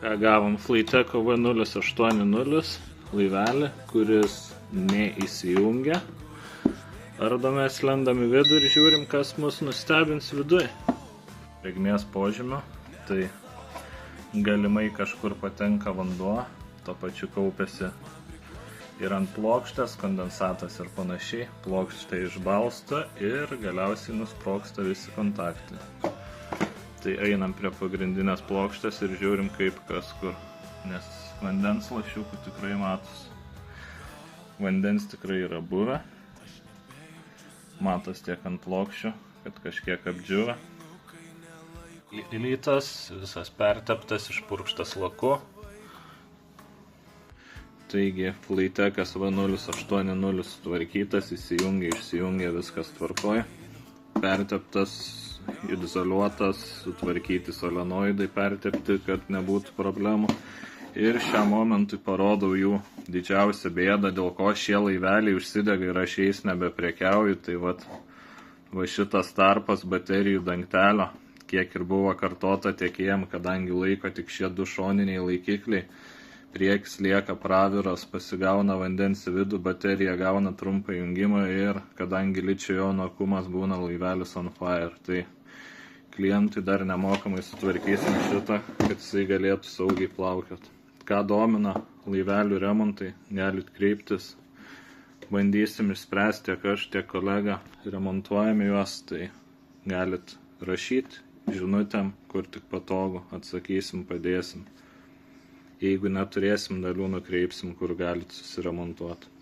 Gavom Flyteko V080 laivelį, kuris neįsijungia. Ardomės lendam į vidų ir žiūrim, kas mus nustebins viduj. Drėgmės požymio, tai galimai kažkur patenka vanduo, to pačiu kaupiasi ir ant plokštės, kondensatas ir panašiai. Plokštė išbalsta ir galiausiai nusprogsta visi kontaktai. Tai einam prie pagrindinės plokštės ir žiūrim kaip kas kur, nes vandens lašiukų tikrai matos. Vandens tikrai yra buvę. Matos tiek ant plokščių, kad kažkiek apdžiūvę. Įlytas, visas perteptas, išpurkštas laku. Taigi, Flytekas V080 sutvarkytas, įsijungia, išsijungia, viskas tvarkoj. Perteptas, izoliuotas, sutvarkyti solenoidai, pertepti, kad nebūtų problemų. Ir šiam momentui parodau jų didžiausią bėdą, dėl ko šie laiveliai užsidega ir aš jais nebeprekiauju. Tai va šitas tarpas baterijų dangtelio, kiek ir buvo kartota tiekėjam, kadangi laiko tik šie du šoniniai laikikliai, priekis lieka praviras, pasigauna vandens į vidų, baterija gauna trumpą jungimą ir kadangi ličio jonų akumas būna laivelis on fire, tai klientui dar nemokamai sutvarkysim šitą, kad jisai galėtų saugiai plaukioti. Ką domina laivelių remontai, galit kreiptis, bandysim išspręsti tiek aš, tiek kolega, remontuojame juos, tai galit rašyti žinutėm, kur tik patogu, atsakysim, padėsim. Jeigu neturėsim dalių, nukreipsim, kur galit susiremontuoti.